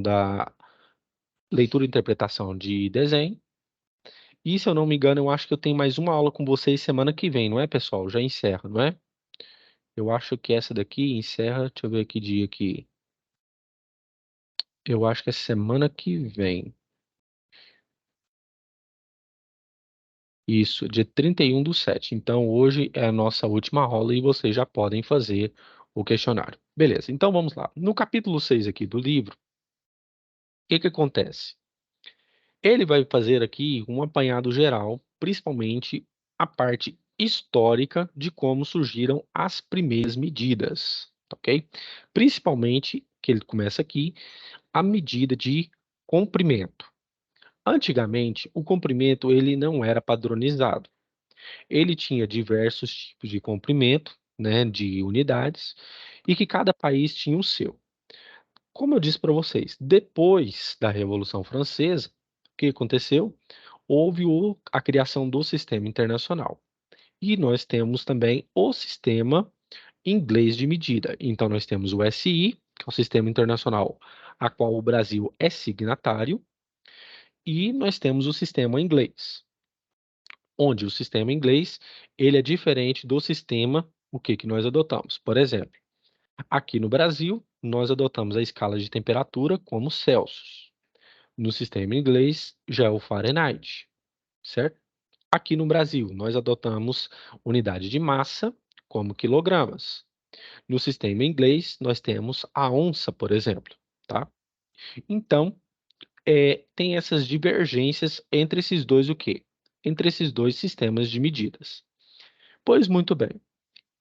da leitura e interpretação de desenho. E, se eu não me engano, eu acho que eu tenho mais uma aula com vocês semana que vem, não é, pessoal? Já encerra, não é? Eu acho que essa daqui encerra, deixa eu ver que dia aqui. Eu acho que é semana que vem. Isso, dia 31/7. Então, hoje é a nossa última aula e vocês já podem fazer o questionário. Beleza, então vamos lá. No capítulo 6 aqui do livro, o que que acontece? Ele vai fazer aqui um apanhado geral, principalmente a parte histórica de como surgiram as primeiras medidas, ok? Principalmente, que ele começa aqui, a medida de comprimento. Antigamente, o comprimento ele não era padronizado. Ele tinha diversos tipos de comprimento, né, de unidades, e que cada país tinha o seu. Como eu disse para vocês, depois da Revolução Francesa, o que aconteceu? Houve a criação do sistema internacional. E nós temos também o sistema inglês de medida. Então, nós temos o SI, que é o Sistema Internacional, a qual o Brasil é signatário, e nós temos o sistema inglês, onde o sistema inglês ele é diferente do sistema o que que nós adotamos. Por exemplo, aqui no Brasil, nós adotamos a escala de temperatura como Celsius. No sistema inglês, já é o Fahrenheit, certo? Aqui no Brasil, nós adotamos unidade de massa como quilogramas. No sistema inglês, nós temos a onça, por exemplo, tá? Então, tem essas divergências entre esses dois o quê? Entre esses dois sistemas de medidas. Pois muito bem,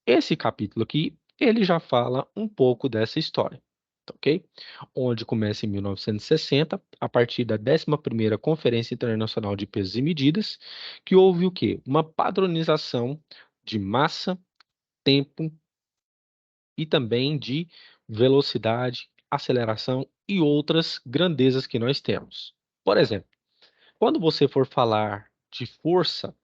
esse capítulo aqui, ele já fala um pouco dessa história, tá ok? Onde começa em 1960, a partir da 11ª Conferência Internacional de Pesos e Medidas, que houve o quê? Uma padronização de massa, tempo e também de velocidade, aceleração e outras grandezas que nós temos. Por exemplo, quando você for falar de força,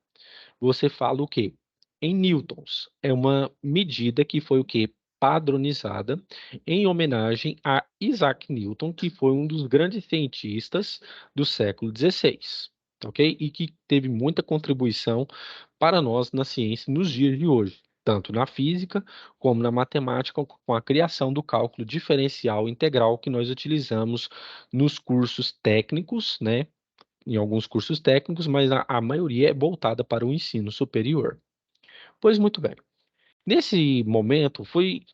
você fala o quê? Em newtons. É uma medida que foi o quê? Padronizada em homenagem a Isaac Newton, que foi um dos grandes cientistas do século XVI, ok? E que teve muita contribuição para nós na ciência nos dias de hoje, tanto na física como na matemática, com a criação do cálculo diferencial integral que nós utilizamos nos cursos técnicos, né? Em alguns cursos técnicos, mas a maioria é voltada para o ensino superior. Pois muito bem. Nesse momento foi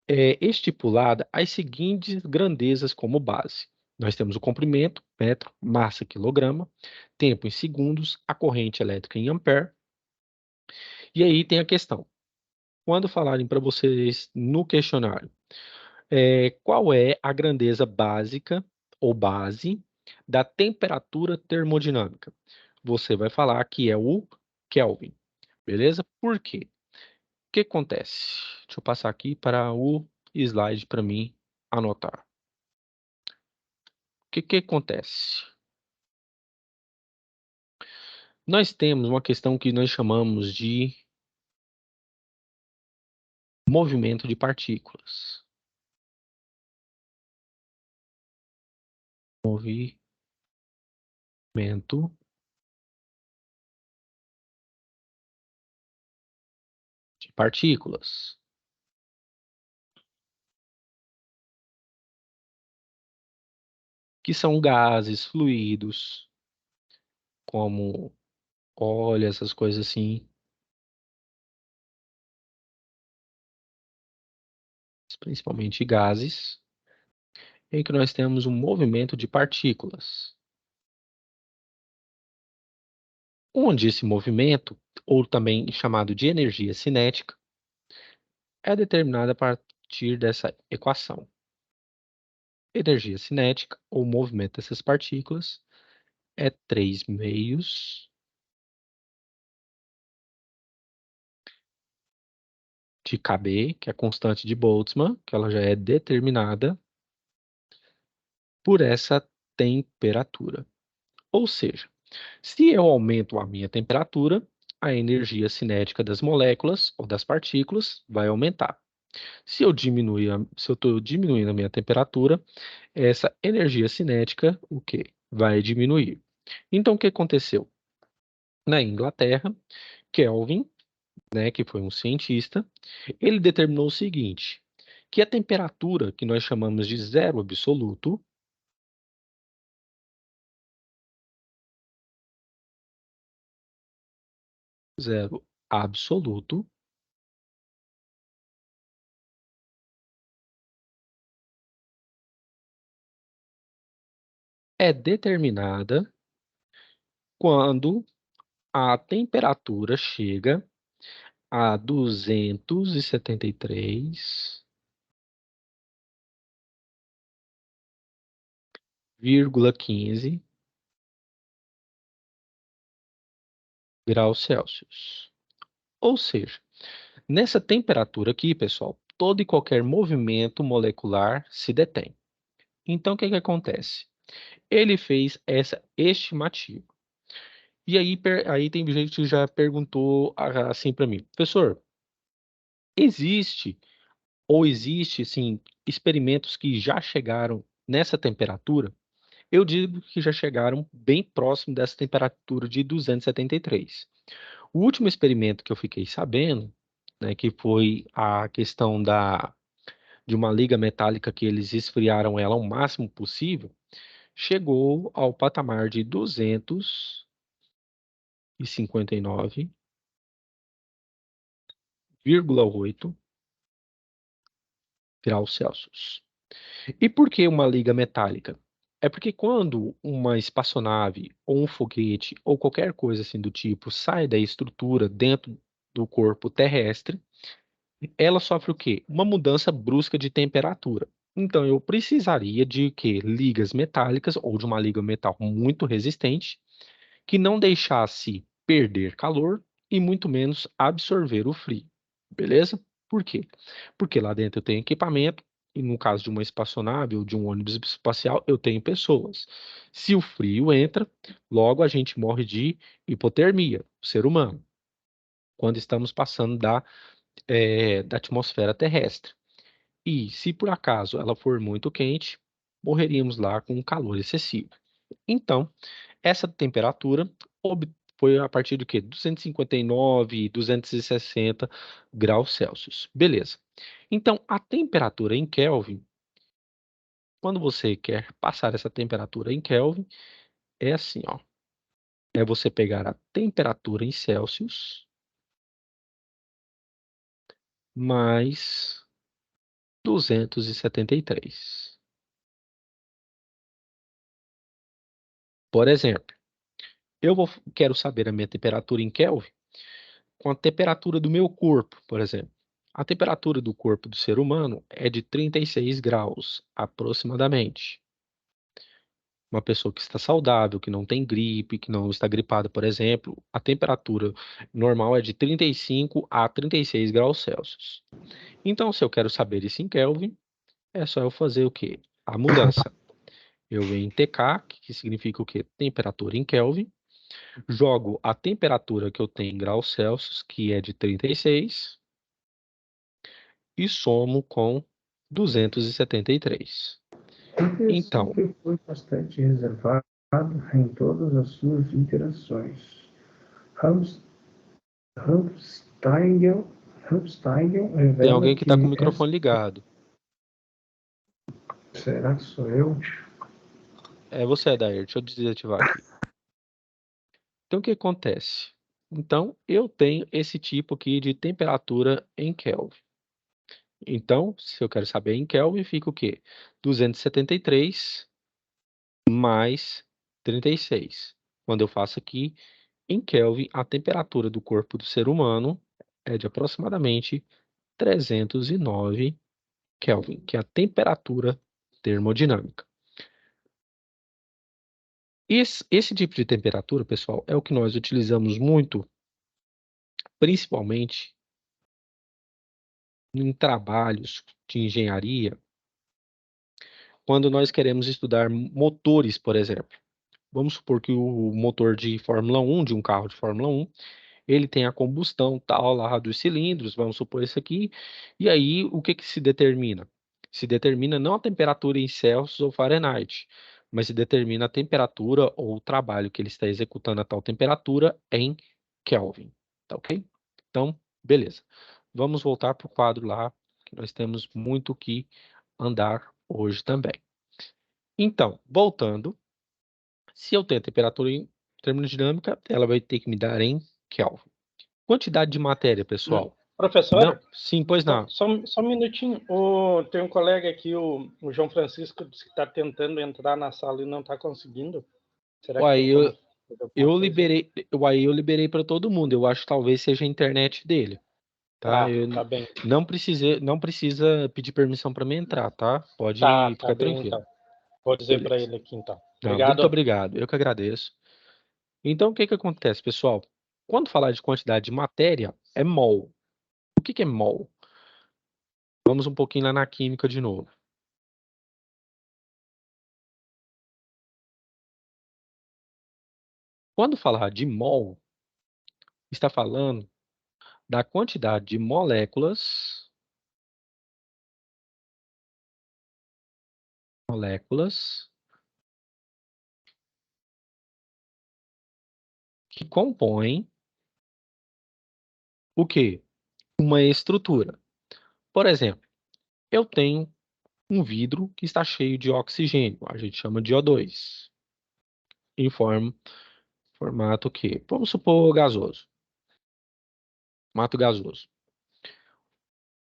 estipulada as seguintes grandezas como base. Nós temos o comprimento, metro, massa, quilograma, tempo em segundos, a corrente elétrica em ampere. E aí tem a questão. Quando falarem para vocês no questionário, qual é a grandeza básica ou base da temperatura termodinâmica? Você vai falar que é o Kelvin, beleza? Por quê? O que acontece? Deixa eu passar aqui para o slide para mim anotar. O que que acontece? Nós temos uma questão que nós chamamos de movimento de partículas. Movimento de partículas, que são gases, fluidos, como óleo, essas coisas assim, principalmente gases, em que nós temos um movimento de partículas, onde esse movimento, ou também chamado de energia cinética, é determinada a partir dessa equação. Energia cinética, ou movimento dessas partículas, é 3 meios de Kb, que é a constante de Boltzmann, que ela já é determinada por essa temperatura. Ou seja, se eu aumento a minha temperatura, a energia cinética das moléculas ou das partículas vai aumentar. Se eu estou diminuindo a minha temperatura, essa energia cinética, o quê? Vai diminuir. Então, o que aconteceu? Na Inglaterra, Kelvin, né, que foi um cientista, ele determinou o seguinte, que a temperatura que nós chamamos de zero absoluto, zero absoluto, é determinada quando a temperatura chega a 273,15 graus Celsius. Ou seja, nessa temperatura aqui, pessoal, todo e qualquer movimento molecular se detém. Então, o que que acontece? Ele fez essa estimativa. E aí, aí tem gente que já perguntou assim para mim, professor, existe existe, sim, experimentos que já chegaram nessa temperatura? Eu digo que já chegaram bem próximo dessa temperatura de 273. O último experimento que eu fiquei sabendo, né, que foi a questão de uma liga metálica que eles esfriaram ela ao máximo possível, chegou ao patamar de 259,8 graus Celsius. E por que uma liga metálica? É porque quando uma espaçonave ou um foguete ou qualquer coisa assim do tipo sai da estrutura dentro do corpo terrestre, ela sofre o quê? Uma mudança brusca de temperatura. Então eu precisaria de quê? Ligas metálicas ou de uma liga metal muito resistente que não deixasse perder calor e muito menos absorver o frio. Beleza? Por quê? Porque lá dentro eu tenho equipamento, e no caso de uma espaçonave ou de um ônibus espacial, eu tenho pessoas. Se o frio entra, logo a gente morre de hipotermia, o ser humano, quando estamos passando da atmosfera terrestre. E se por acaso ela for muito quente, morreríamos lá com um calor excessivo. Então, essa temperatura foi a partir do quê? 259, 260 graus Celsius. Beleza. Então, a temperatura em Kelvin, quando você quer passar essa temperatura em Kelvin, é assim, ó. É você pegar a temperatura em Celsius mais 273. Por exemplo, quero saber a minha temperatura em Kelvin com a temperatura do meu corpo, por exemplo. A temperatura do corpo do ser humano é de 36 graus, aproximadamente. Uma pessoa que está saudável, que não tem gripe, que não está gripada, por exemplo, a temperatura normal é de 35 a 36 graus Celsius. Então, se eu quero saber isso em Kelvin, é só eu fazer o quê? A mudança. Eu venho em TK, que significa o quê? Temperatura em Kelvin. Jogo a temperatura que eu tenho em graus Celsius, que é de 36, e somo com 273. Peter Então, sempre foi bastante reservado em todas as suas interações. Hans- Hamsteigen tem revela alguém que está com o que essa... microfone ligado. Será que sou eu? É você, Adair. Deixa eu desativar aqui. Então, o que acontece? Então, eu tenho esse tipo aqui de temperatura em Kelvin. Então, se eu quero saber em Kelvin, fica o quê? 273 mais 36. Quando eu faço aqui, em Kelvin, a temperatura do corpo do ser humano é de aproximadamente 309 Kelvin, que é a temperatura termodinâmica. Esse tipo de temperatura, pessoal, é o que nós utilizamos muito, principalmente em trabalhos de engenharia, quando nós queremos estudar motores, por exemplo. Vamos supor que o motor de Fórmula 1, de um carro de Fórmula 1, ele tem a combustão tal lá dos cilindros, vamos supor esse aqui, e aí o que que se determina? Se determina não a temperatura em Celsius ou Fahrenheit, mas se determina a temperatura ou o trabalho que ele está executando a tal temperatura em Kelvin, tá ok? Então, beleza. Vamos voltar para o quadro lá, que nós temos muito que andar hoje também. Então, voltando, se eu tenho a temperatura em termodinâmica, ela vai ter que me dar em Kelvin. Quantidade de matéria, pessoal. Não, Professor, sim, pois não. só um minutinho. Tem um colega aqui, o João Francisco, disse que está tentando entrar na sala e não está conseguindo. Será que Uai, tem como fazer alguma coisa? eu liberei para todo mundo. Eu acho que talvez seja a internet dele, tá? Tá bem. Não precisa pedir permissão para mim entrar, tá? Pode Tá ficar bem, tranquilo. então. Vou dizer para Beleza. ele aqui, então. Não, muito Obrigado. obrigado. Eu que agradeço. Então, o que que acontece, pessoal? Quando falar de quantidade de matéria, é mol. O que que é mol? Vamos um pouquinho lá na química de novo. Quando falar de mol, está falando da quantidade de moléculas que compõem o quê? Uma estrutura. Por exemplo, eu tenho um vidro que está cheio de oxigênio, a gente chama de O2, em formato que, vamos supor, gasoso, formato gasoso.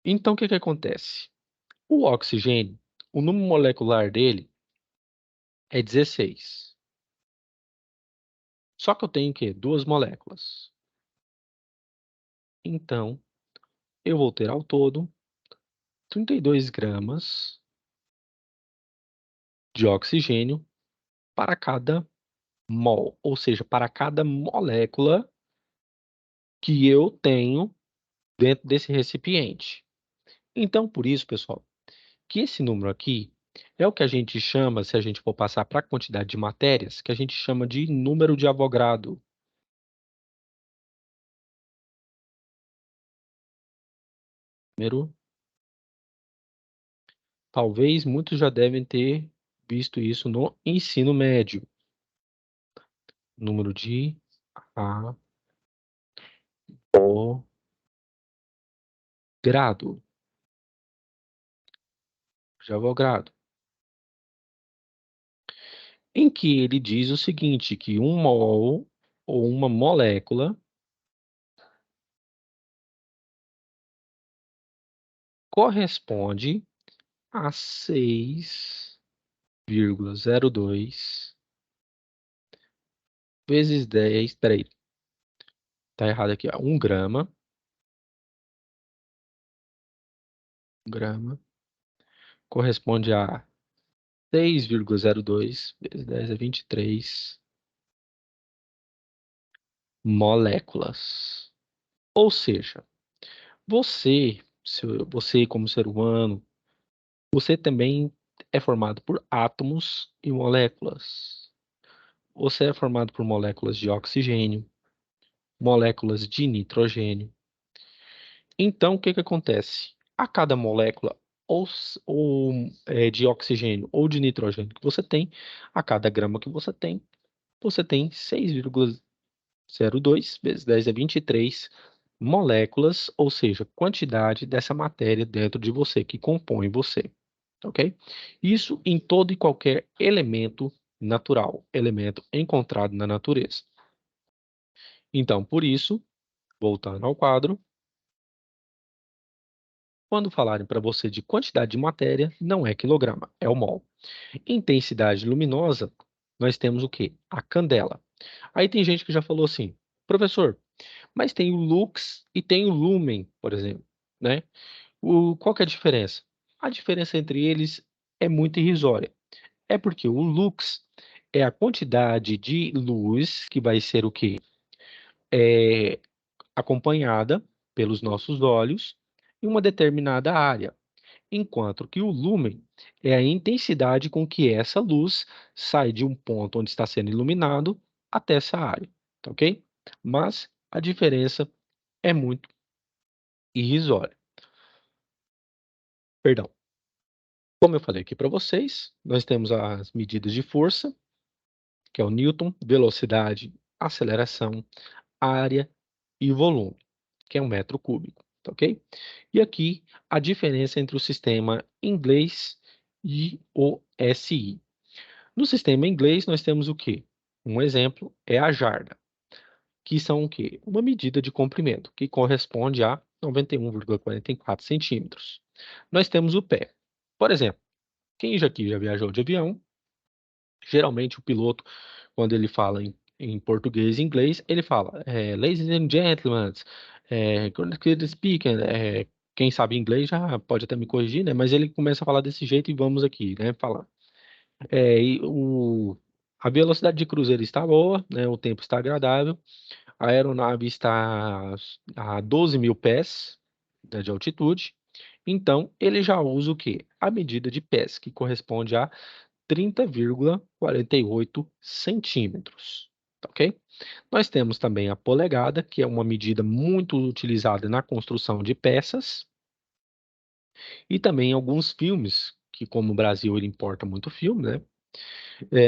Então, o que que acontece? O oxigênio, o número molecular dele é 16. Só que eu tenho o quê? Duas moléculas. Então, eu vou ter ao todo 32 gramas de oxigênio para cada mol, ou seja, para cada molécula que eu tenho dentro desse recipiente. Então, por isso, pessoal, que esse número aqui é o que a gente chama, se a gente for passar para a quantidade de matérias, que a gente chama de número de Avogadro. Número. Talvez muitos já devem ter visto isso no ensino médio. Número de Avogadro. De Avogadro. Em que ele diz o seguinte, que um mol ou uma molécula corresponde a 6,02 vezes 10, peraí, tá errado aqui, ó, 1 grama corresponde a 6,02 vezes 10 é 23 moléculas. Ou seja, você como ser humano, você também é formado por átomos e moléculas. Você é formado por moléculas de oxigênio, moléculas de nitrogênio. Então, o que que acontece? A cada molécula de oxigênio ou de nitrogênio que você tem, a cada grama que você tem 6,02 vezes 10 é 23 moléculas, ou seja, quantidade dessa matéria dentro de você, que compõe você, ok? Isso em todo e qualquer elemento natural, elemento encontrado na natureza. Então, por isso, voltando ao quadro, quando falarem para você de quantidade de matéria, não é quilograma, é o mol. Intensidade luminosa, nós temos o quê? A candela. Aí tem gente que já falou assim, professor, mas tem o lux e tem o lumen, por exemplo, né? Qual que é a diferença? A diferença entre eles é muito irrisória. É porque o lux é a quantidade de luz que vai ser o quê? É acompanhada pelos nossos olhos em uma determinada área, enquanto que o lúmen é a intensidade com que essa luz sai de um ponto onde está sendo iluminado até essa área, tá ok? Mas a diferença é muito irrisória. Perdão. Como eu falei aqui para vocês, nós temos as medidas de força, que é o Newton, velocidade, aceleração, área e volume, que é um metro cúbico, tá ok? E aqui a diferença entre o sistema inglês e o SI. No sistema inglês, nós temos o quê? Um exemplo é a jarda, que são o quê? Uma medida de comprimento, que corresponde a 91,44 centímetros. Nós temos o pé. Por exemplo, quem já aqui já viajou de avião, geralmente o piloto, quando ele fala em português e inglês, ele fala Ladies and gentlemen, good speaking, quem sabe inglês já pode até me corrigir, né? Mas ele começa a falar desse jeito e vamos aqui, né? Falar. A velocidade de cruzeiro está boa, né? O tempo está agradável, a aeronave está a 12 mil pés, né, de altitude, então ele já usa o quê? A medida de pés, que corresponde a 30,48 centímetros, tá ok? Nós temos também a polegada, que é uma medida muito utilizada na construção de peças, e também em alguns filmes, que como o Brasil ele importa muito filme, né?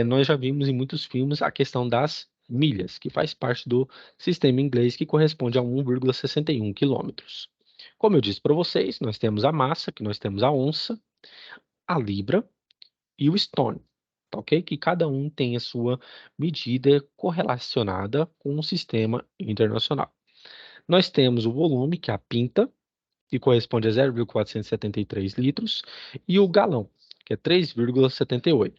Nós já vimos em muitos filmes a questão das milhas, que faz parte do sistema inglês, que corresponde a 1,61 quilômetros. Como eu disse para vocês, nós temos a massa, que nós temos a onça, a libra e o stone, tá ok? Que cada um tem a sua medida correlacionada com o sistema internacional. Nós temos o volume, que é a pinta, que corresponde a 0,473 litros, e o galão, que é 3,78.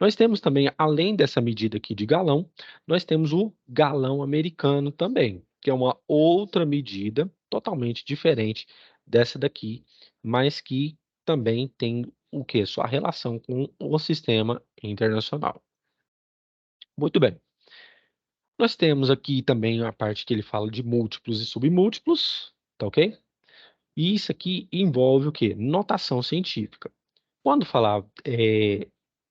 Nós temos também, além dessa medida aqui de galão, nós temos o galão americano também, que é uma outra medida totalmente diferente dessa daqui, mas que também tem o que? Sua relação com o sistema internacional. Muito bem. Nós temos aqui também a parte que ele fala de múltiplos e submúltiplos, tá ok? E isso aqui envolve o quê? Notação científica. Quando falar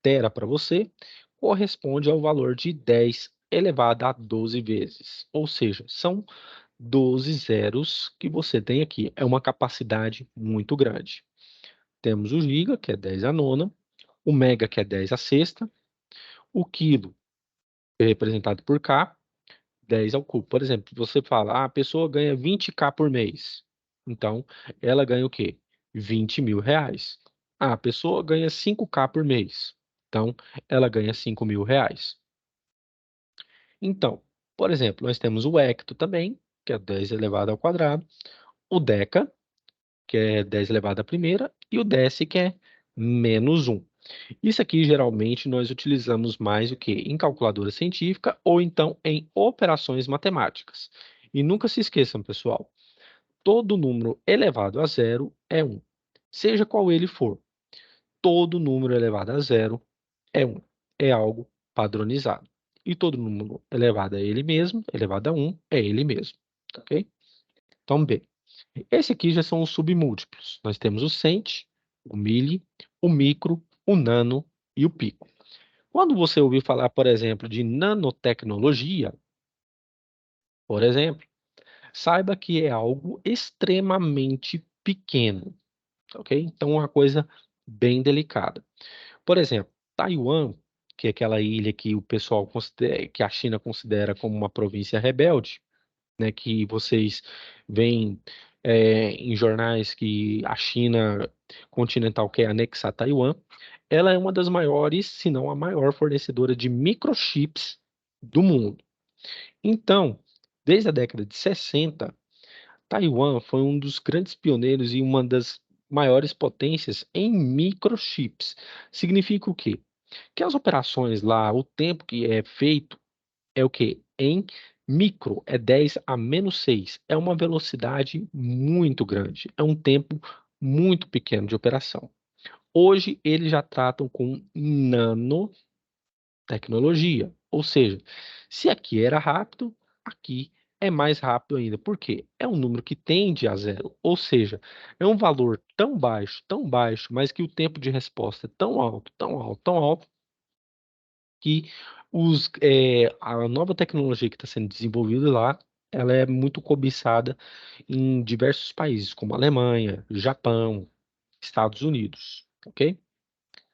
tera para você, corresponde ao valor de 10 elevado a 12 vezes. Ou seja, são 12 zeros que você tem aqui. É uma capacidade muito grande. Temos o giga, que é 10 a nona, o mega, que é 10 a sexta, o quilo, é representado por K, 10 ao cubo. Por exemplo, você fala, a pessoa ganha 20K por mês. Então, ela ganha o quê? 20 mil reais. A pessoa ganha 5K por mês. Então, ela ganha 5 mil reais. Então, por exemplo, nós temos o hecto também, que é 10 elevado ao quadrado, o deca, que é 10 elevado à primeira, e o dec, que é menos 1. Isso aqui, geralmente, nós utilizamos mais o que? Em calculadora científica ou então em operações matemáticas. E nunca se esqueçam, pessoal, todo número elevado a zero é 1. Seja qual ele for, todo número elevado a zero é 1. É algo padronizado. E todo número elevado a ele mesmo, elevado a 1, é ele mesmo. Ok? Então, B. Esse aqui já são os submúltiplos. Nós temos o cent, o milli, o micro, o nano e o pico. Quando você ouvir falar, por exemplo, de nanotecnologia, por exemplo, saiba que é algo extremamente pequeno, ok? Então, é uma coisa bem delicada. Por exemplo, Taiwan, que é aquela ilha que o pessoal considera, que a China considera como uma província rebelde, né? Que vocês veem em jornais que a China continental quer anexar Taiwan. Ela é uma das maiores, se não a maior fornecedora de microchips do mundo. Então, desde a década de 60, Taiwan foi um dos grandes pioneiros e uma das maiores potências em microchips. Significa o quê? Que as operações lá, o tempo que é feito é o quê? Em micro, é 10 a menos 6. É uma velocidade muito grande. É um tempo muito pequeno de operação. Hoje, eles já tratam com nanotecnologia. Ou seja, se aqui era rápido, aqui é mais rápido ainda. Por quê? É um número que tende a zero. Ou seja, é um valor tão baixo, mas que o tempo de resposta é tão alto, tão alto, tão alto, que a nova tecnologia que está sendo desenvolvida lá ela é muito cobiçada em diversos países, como Alemanha, Japão, Estados Unidos, ok?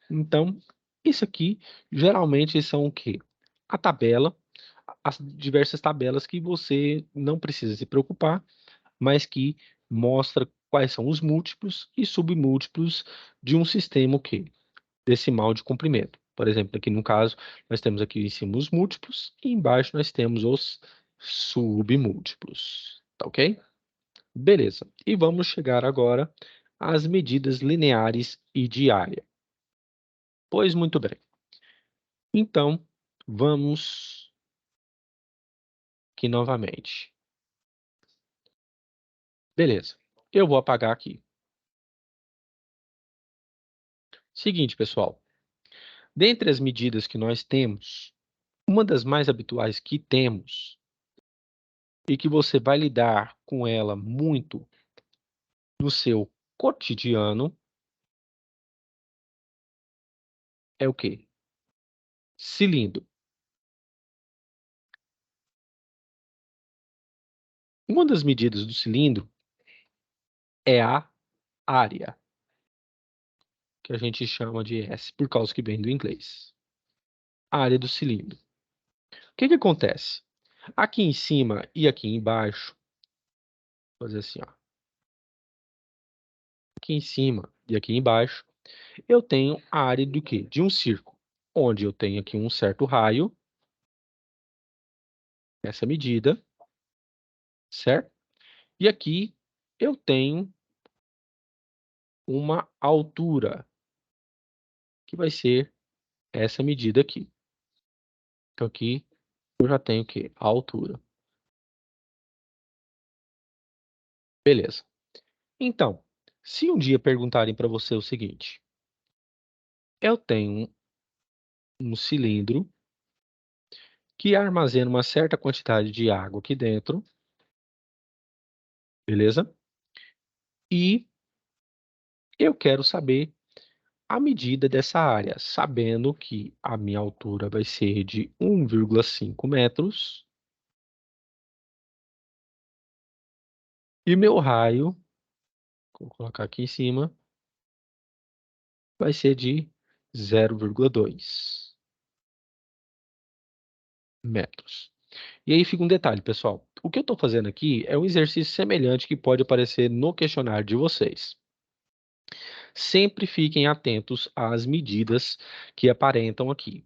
Então, isso aqui geralmente são o quê? A tabela, as diversas tabelas que você não precisa se preocupar, mas que mostra quais são os múltiplos e submúltiplos de um sistema o quê? Decimal de comprimento. Por exemplo, aqui no caso, nós temos aqui em cima os múltiplos e embaixo nós temos os submúltiplos, tá ok? Beleza. E vamos chegar agora às medidas lineares e de área. Pois muito bem. Então, vamos aqui novamente. Beleza. Eu vou apagar aqui. Seguinte, pessoal. Dentre as medidas que nós temos, uma das mais habituais que temos e que você vai lidar com ela muito no seu cotidiano é o quê? Cilindro. Uma das medidas do cilindro é a área, que a gente chama de S, por causa que vem do inglês. A área do cilindro. O que que acontece? Aqui em cima e aqui embaixo, vou fazer assim, ó. Aqui em cima e aqui embaixo, eu tenho a área do quê? De um círculo, onde eu tenho aqui um certo raio, essa medida, certo? E aqui eu tenho uma altura, que vai ser essa medida aqui. Então aqui eu já tenho o quê? A altura. Beleza. Então, se um dia perguntarem para você o seguinte, eu tenho um cilindro que armazena uma certa quantidade de água aqui dentro, beleza? E eu quero saber a medida dessa área, sabendo que a minha altura vai ser de 1,5 metros e meu raio, vou colocar aqui em cima, vai ser de 0,2 metros. E aí fica um detalhe, pessoal. O que eu estou fazendo aqui é um exercício semelhante que pode aparecer no questionário de vocês. Sempre fiquem atentos às medidas que aparentam aqui.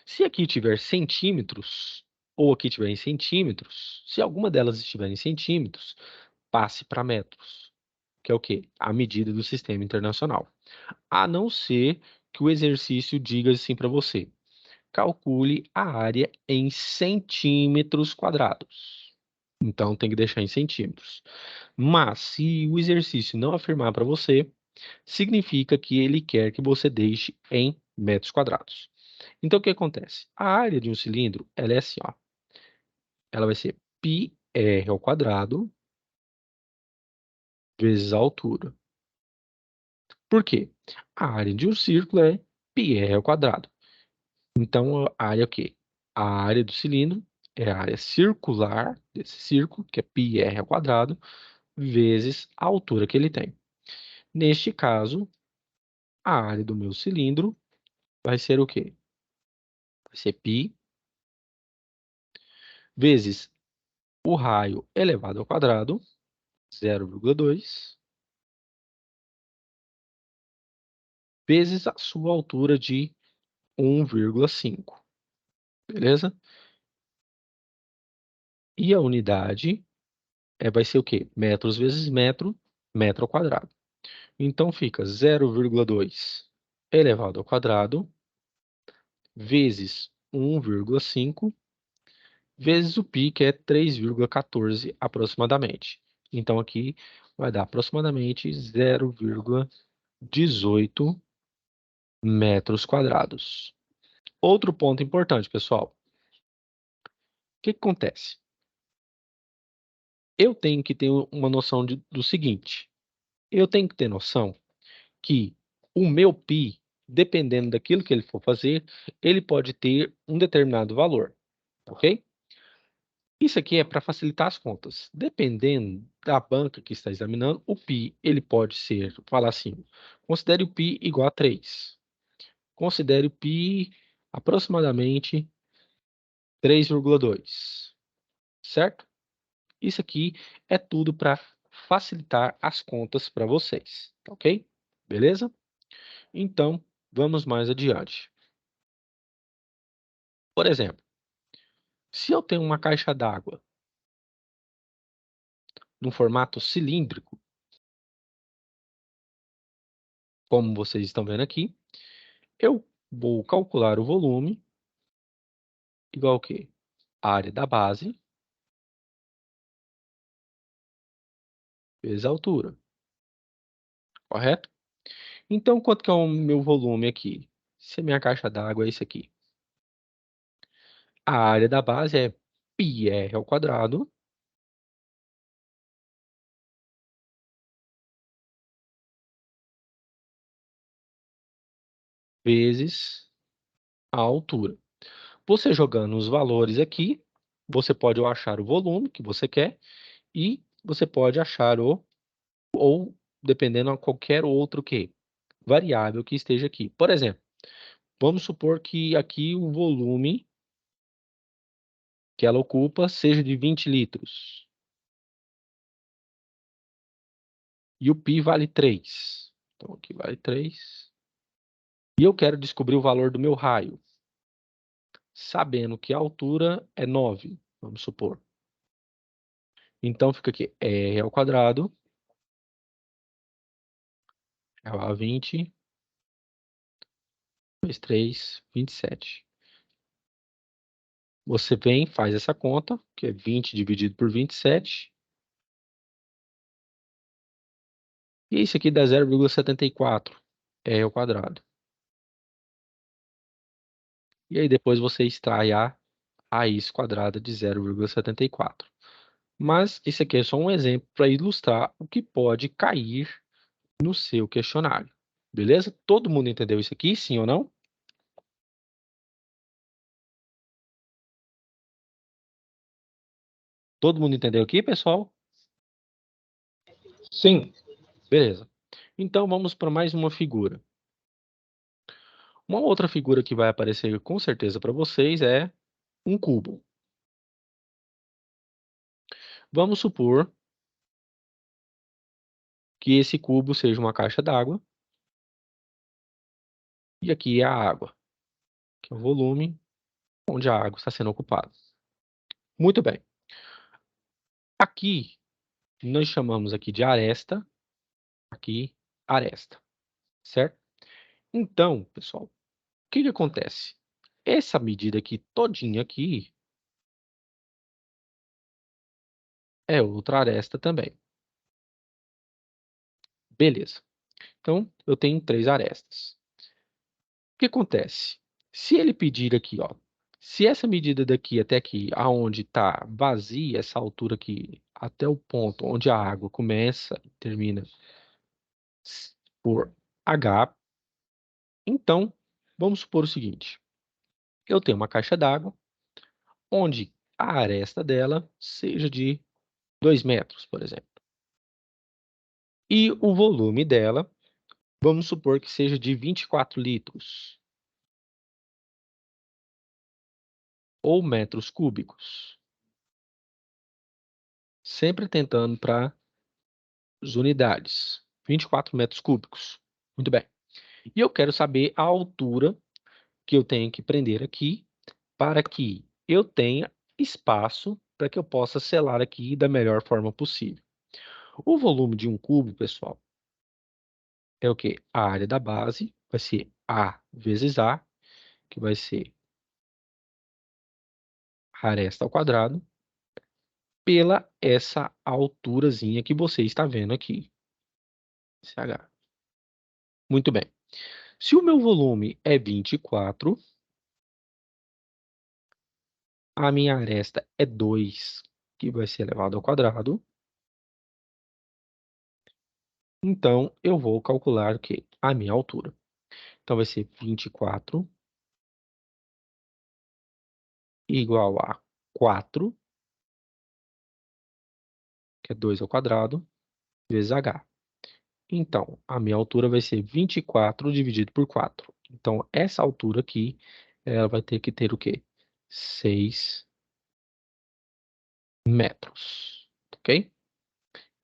Se aqui tiver centímetros, ou aqui tiver em centímetros, se alguma delas estiver em centímetros, passe para metros, que é o quê? A medida do sistema internacional. A não ser que o exercício diga assim para você: calcule a área em centímetros quadrados. Então tem que deixar em centímetros. Mas se o exercício não afirmar para você, significa que ele quer que você deixe em metros quadrados. Então o que acontece? A área de um cilindro, ela é assim, ó. Ela vai ser πr ao quadrado vezes a altura. Por quê? A área de um círculo é πr ao quadrado. Então a área é o quê? A área do cilindro é a área circular desse círculo, que é πr ao quadrado, vezes a altura que ele tem. Neste caso, a área do meu cilindro vai ser o quê? Vai ser π vezes o raio elevado ao quadrado, 0,2, vezes a sua altura de 1,5, beleza? E a unidade vai ser o quê? Metros vezes metro, metro ao quadrado. Então fica 0,2 elevado ao quadrado vezes 1,5 vezes o π, que é 3,14 aproximadamente. Então aqui vai dar aproximadamente 0,18 metros quadrados. Outro ponto importante, pessoal. O que acontece? Eu tenho que ter uma noção do seguinte. Eu tenho que ter noção que o meu π, dependendo daquilo que ele for fazer, ele pode ter um determinado valor, ok? Isso aqui é para facilitar as contas. Dependendo da banca que está examinando, o π ele pode ser, falar assim, considere o π igual a 3. Considere o π aproximadamente 3,2, certo? Isso aqui é tudo para facilitar as contas para vocês, tá ok? Beleza? Então, vamos mais adiante. Por exemplo, se eu tenho uma caixa d'água no formato cilíndrico, como vocês estão vendo aqui, eu vou calcular o volume igual ao quê? A área da base vezes a altura, correto? Então, quanto que é o meu volume aqui? Se a minha caixa d'água é isso aqui. A área da base é πr ao quadrado vezes a altura. Você jogando os valores aqui, você pode achar o volume que você quer e você pode achar ou dependendo a qualquer outro que variável que esteja aqui. Por exemplo, vamos supor que aqui o volume que ela ocupa seja de 20 litros. E o π vale 3. Então aqui vale 3. E eu quero descobrir o valor do meu raio, sabendo que a altura é 9, vamos supor. Então fica aqui r ao quadrado igual a 20 vezes 3, 27. Você vem, faz essa conta, que é 20 dividido por 27. E isso aqui dá 0,74 r ao quadrado. E aí depois você extrai a raiz quadrada de 0,74. Mas isso aqui é só um exemplo para ilustrar o que pode cair no seu questionário. Beleza? Todo mundo entendeu isso aqui, sim ou não? Todo mundo entendeu aqui, pessoal? Sim. Beleza. Então vamos para mais uma figura. Uma outra figura que vai aparecer com certeza para vocês é um cubo. Vamos supor que esse cubo seja uma caixa d'água e aqui é a água, que é o volume onde a água está sendo ocupada. Muito bem. Aqui nós chamamos aqui de aresta, aqui aresta, certo? Então, pessoal, o que que acontece? Essa medida aqui todinha aqui é outra aresta também. Beleza. Então, eu tenho 3 arestas. O que acontece? Se ele pedir aqui, ó, se essa medida daqui até aqui, aonde está vazia, essa altura aqui, até o ponto onde a água começa e termina por H, então, vamos supor o seguinte, eu tenho uma caixa d'água, onde a aresta dela seja de 2 metros, por exemplo. E o volume dela, vamos supor que seja de 24 litros, ou metros cúbicos. Sempre tentando para as unidades. 24 metros cúbicos. Muito bem. E eu quero saber a altura que eu tenho que prender aqui para que eu tenha espaço para que eu possa selar aqui da melhor forma possível. O volume de um cubo, pessoal, é o quê? A área da base vai ser A vezes A, que vai ser a aresta ao quadrado, pela essa alturazinha que você está vendo aqui. CH. Muito bem. Se o meu volume é 24, a minha aresta é 2, que vai ser elevado ao quadrado. Então, eu vou calcular o quê? A minha altura. Então, vai ser 24 igual a 4 que é 2 ao quadrado, vezes h. Então, a minha altura vai ser 24 dividido por 4. Então, essa altura aqui, ela vai ter que ter o quê? 6 metros, ok?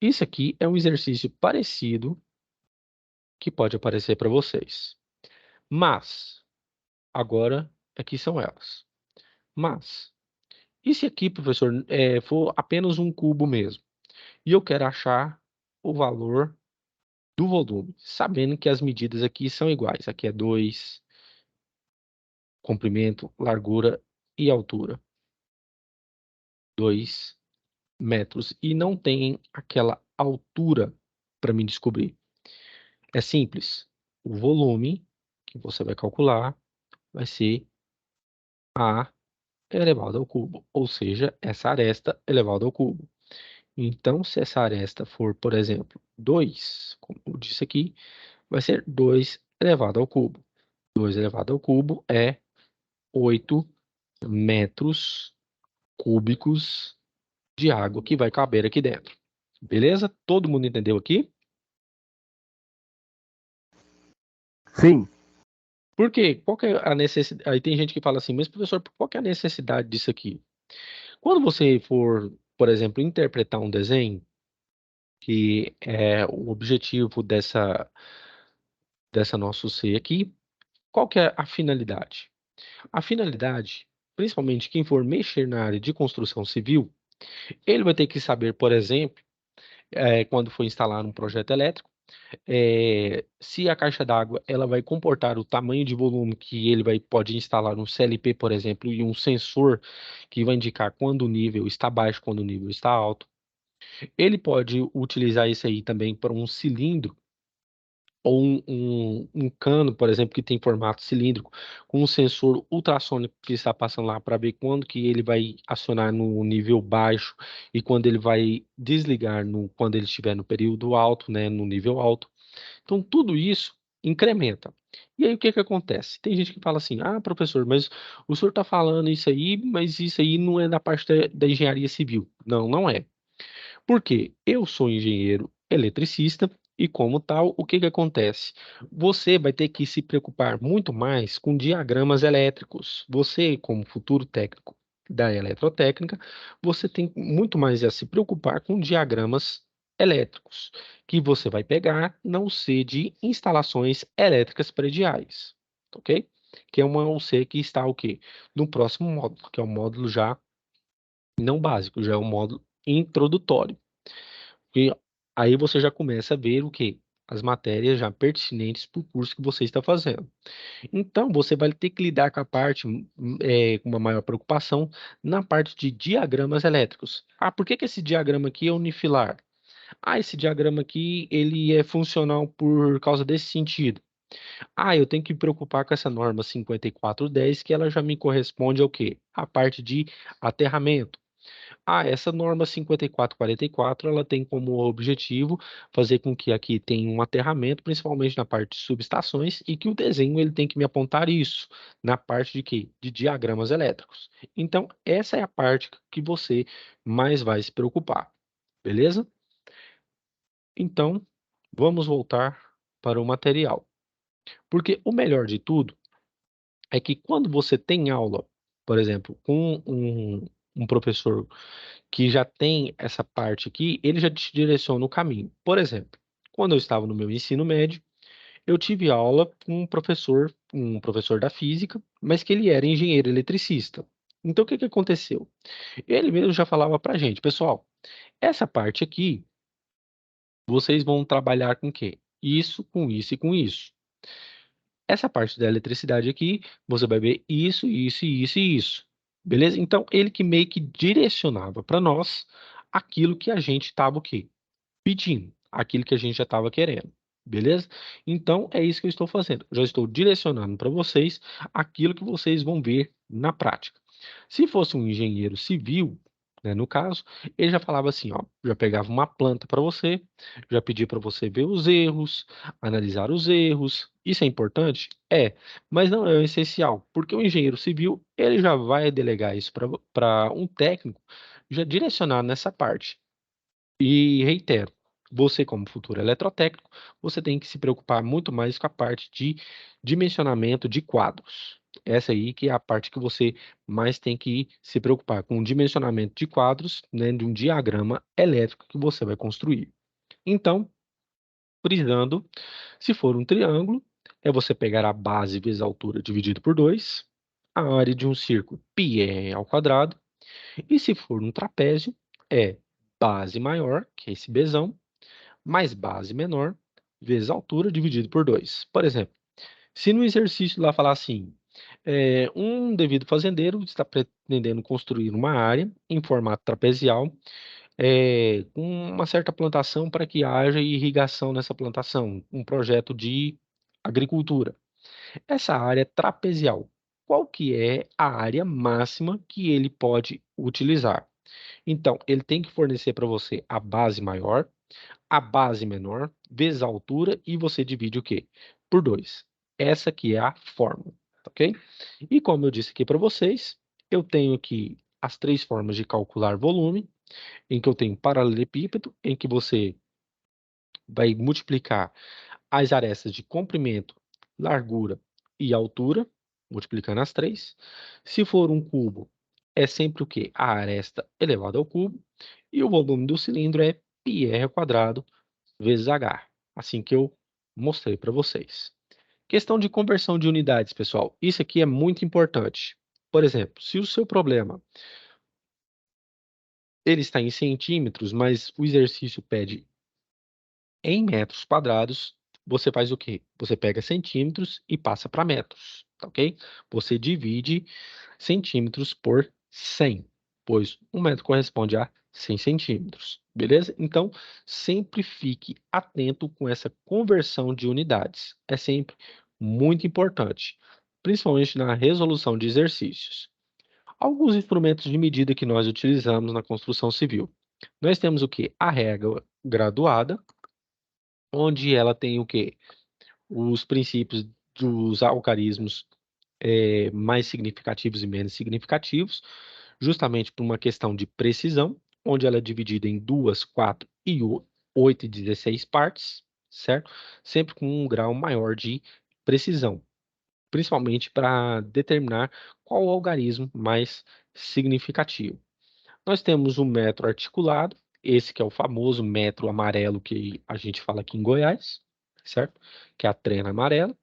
Isso aqui é um exercício parecido que pode aparecer para vocês. Mas, agora, aqui são elas. Mas, e se aqui, professor, for apenas um cubo mesmo? E eu quero achar o valor do volume, sabendo que as medidas aqui são iguais. Aqui é 2, comprimento, largura e altura. 2 metros. E não tem aquela altura para me descobrir. É simples. O volume que você vai calcular vai ser A elevado ao cubo, ou seja, essa aresta elevado ao cubo. Então, se essa aresta for, por exemplo, 2, como eu disse aqui, vai ser 2 elevado ao cubo. 2 elevado ao cubo é 8 metros cúbicos de água que vai caber aqui dentro. Beleza? Todo mundo entendeu aqui? Sim. Por quê? Qual que é a necessidade? Aí tem gente que fala assim, mas professor, qual que é a necessidade disso aqui? Quando você for, por exemplo, interpretar um desenho, que é o objetivo dessa nosso C aqui, qual que é a finalidade? A finalidade, principalmente quem for mexer na área de construção civil, ele vai ter que saber, por exemplo, quando for instalar um projeto elétrico, se a caixa d'água ela vai comportar o tamanho de volume que ele pode instalar um CLP, por exemplo, e um sensor que vai indicar quando o nível está baixo, quando o nível está alto. Ele pode utilizar isso aí também para um cilindro ou um cano, por exemplo, que tem formato cilíndrico, com um sensor ultrassônico que está passando lá para ver quando que ele vai acionar no nível baixo e quando ele vai desligar quando ele estiver no período alto, né, no nível alto. Então, tudo isso incrementa. E aí, o que que acontece? Tem gente que fala assim, ah, professor, mas o senhor está falando isso aí, mas isso aí não é da parte da engenharia civil. Não, não é. Porque eu sou engenheiro eletricista e, como tal, o que que acontece? Você vai ter que se preocupar muito mais com diagramas elétricos. Você, como futuro técnico da eletrotécnica, você tem muito mais a se preocupar com diagramas elétricos, que você vai pegar na UC de instalações elétricas prediais, ok? Que é uma UC que está o quê? No próximo módulo, que é o módulo já não básico, já é o módulo introdutório. E aí você já começa a ver o quê? As matérias já pertinentes para o curso que você está fazendo. Então, você vai ter que lidar com a parte, com uma maior preocupação na parte de diagramas elétricos. Ah, por que que esse diagrama aqui é unifilar? Ah, esse diagrama aqui, ele é funcional por causa desse sentido. Ah, eu tenho que me preocupar com essa norma 5410, que ela já me corresponde ao quê? A parte de aterramento. Ah, essa norma 5444, ela tem como objetivo fazer com que aqui tenha um aterramento, principalmente na parte de subestações, e que o desenho ele tem que me apontar isso, na parte de quê? De diagramas elétricos. Então, essa é a parte que você mais vai se preocupar, beleza? Então, vamos voltar para o material. Porque o melhor de tudo é que quando você tem aula, por exemplo, com um professor que já tem essa parte aqui, ele já te direciona o caminho. Por exemplo, quando eu estava no meu ensino médio, eu tive aula com um professor da física, mas que ele era engenheiro eletricista. Então, o que que aconteceu? Ele mesmo já falava pra gente, pessoal, essa parte aqui, vocês vão trabalhar com o quê? Isso, com isso e com isso. Essa parte da eletricidade aqui, você vai ver isso, isso, isso e isso. Beleza? Então, ele que meio que direcionava para nós aquilo que a gente estava o quê? Pedindo, aquilo que a gente já estava querendo. Beleza? Então, é isso que eu estou fazendo. Eu já estou direcionando para vocês aquilo que vocês vão ver na prática. Se fosse um engenheiro civil, né, no caso, ele já falava assim, ó, já pegava uma planta para você, já pedia para você ver os erros, analisar os erros. Isso é importante? É, mas não é o essencial, porque o engenheiro civil, ele já vai delegar isso para um técnico já direcionado nessa parte. E reitero, você como futuro eletrotécnico, você tem que se preocupar muito mais com a parte de dimensionamento de quadros. Essa aí que é a parte que você mais tem que se preocupar com o dimensionamento de quadros, né, de um diagrama elétrico que você vai construir. Então, frisando, se for um triângulo, é você pegar a base vezes a altura dividido por 2, a área de um círculo πr ao quadrado, e se for um trapézio, é base maior, que é esse Bzão, mais base menor, vezes a altura dividido por 2. Por exemplo, se no exercício lá falar assim, um devido fazendeiro está pretendendo construir uma área em formato trapezial, com uma certa plantação para que haja irrigação nessa plantação, um projeto de agricultura. Essa área trapezial, qual que é a área máxima que ele pode utilizar? Então, ele tem que fornecer para você a base maior, a base menor, vezes a altura, e você divide o quê? Por 2. Essa que é a fórmula, ok? E como eu disse aqui para vocês, eu tenho aqui as 3 formas de calcular volume, em que eu tenho paralelepípedo, em que você vai multiplicar as arestas de comprimento, largura e altura, multiplicando as 3. Se for um cubo, é sempre o quê? A aresta elevada ao cubo. E o volume do cilindro é πr ao quadrado vezes h. Assim que eu mostrei para vocês. Questão de conversão de unidades, pessoal. Isso aqui é muito importante. Por exemplo, se o seu problema ele está em centímetros, mas o exercício pede em metros quadrados, você faz o quê? Você pega centímetros e passa para metros, tá ok? Você divide centímetros por 100, pois 1 metro corresponde a 100 centímetros, beleza? Então, sempre fique atento com essa conversão de unidades. É sempre muito importante, principalmente na resolução de exercícios. Alguns instrumentos de medida que nós utilizamos na construção civil. Nós temos o quê? A régua graduada, onde ela tem o quê? Os princípios dos algarismos mais significativos e menos significativos, justamente por uma questão de precisão, onde ela é dividida em 2, 4 e 8 e 16 partes, certo? Sempre com um grau maior de precisão, principalmente para determinar qual o algarismo mais significativo. Nós temos o metro articulado, esse que é o famoso metro amarelo que a gente fala aqui em Goiás, certo? Que é a trena amarela.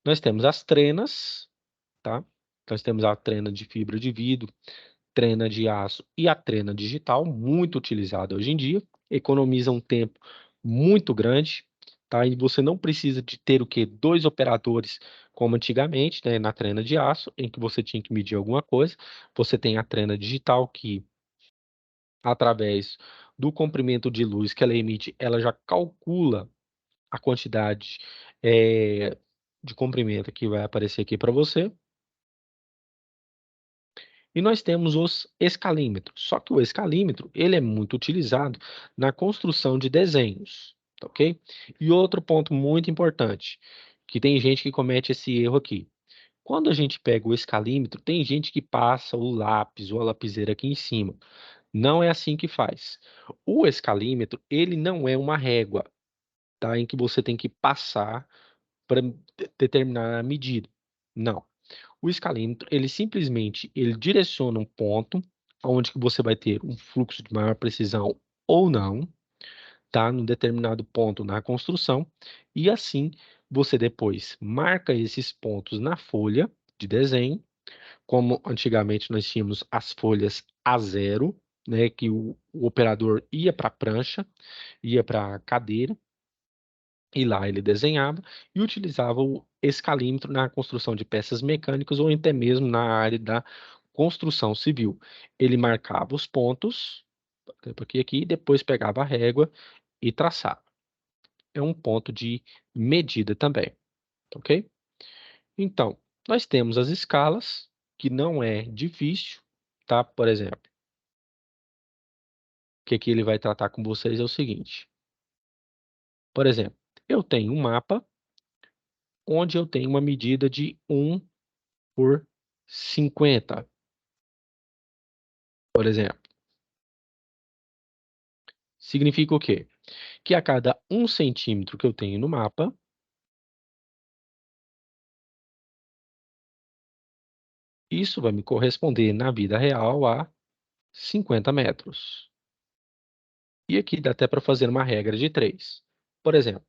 Nós temos as trenas, tá? Nós temos a trena de fibra de vidro, trena de aço e a trena digital, muito utilizada hoje em dia, economiza um tempo muito grande, tá? E você não precisa de ter o quê? 2 operadores, como antigamente, né? Na trena de aço, em que você tinha que medir alguma coisa. Você tem a trena digital que através do comprimento de luz que ela emite, ela já calcula a quantidade de comprimento que vai aparecer aqui para você. E nós temos os escalímetros. Só que o escalímetro, ele é muito utilizado na construção de desenhos, tá ok? E outro ponto muito importante, que tem gente que comete esse erro aqui. Quando a gente pega o escalímetro, tem gente que passa o lápis ou a lapiseira aqui em cima. Não é assim que faz. O escalímetro, ele não é uma régua, tá? Em que você tem que passar para determinar a medida. Não. O escalímetro, ele simplesmente ele direciona um ponto onde que você vai ter um fluxo de maior precisão ou não, tá? Num determinado ponto na construção, e assim você depois marca esses pontos na folha de desenho, como antigamente nós tínhamos as folhas A0, né, que o operador ia para a prancha, ia para a cadeira, e lá ele desenhava e utilizava o escalímetro na construção de peças mecânicas ou até mesmo na área da construção civil. Ele marcava os pontos, aqui, e depois pegava a régua e traçava. É um ponto de medida também, ok? Então, nós temos as escalas, que não é difícil, tá? Por exemplo, o que aqui ele vai tratar com vocês é o seguinte. Por exemplo, eu tenho um mapa onde eu tenho uma medida de 1 por 50, por exemplo. Significa o quê? Que a cada 1 centímetro que eu tenho no mapa, isso vai me corresponder na vida real a 50 metros. E aqui dá até para fazer uma regra de 3. Por exemplo,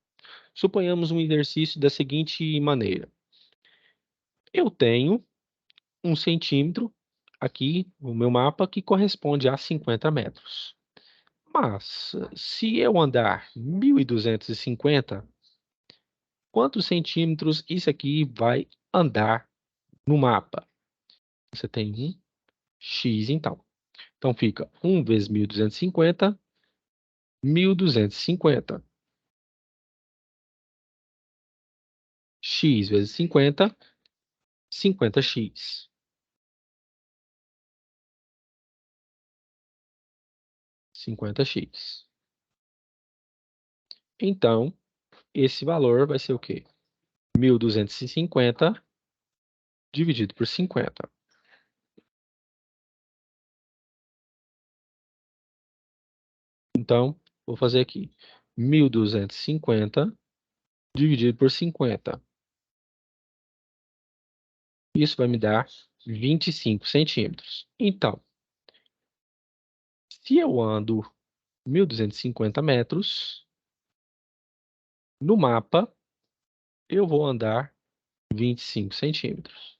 suponhamos um exercício da seguinte maneira. Eu tenho 1 centímetro aqui no meu mapa que corresponde a 50 metros. Mas, se eu andar 1.250, quantos centímetros isso aqui vai andar no mapa? Você tem um x, então. Então, fica 1 vezes 1.250, 1.250. X vezes 50, 50x. 50x. Então, esse valor vai ser o quê? 1.250 dividido por 50. Então, vou fazer aqui. 1.250 dividido por 50. Isso vai me dar 25 centímetros. Então, se eu ando 1.250 metros, no mapa, eu vou andar 25 centímetros.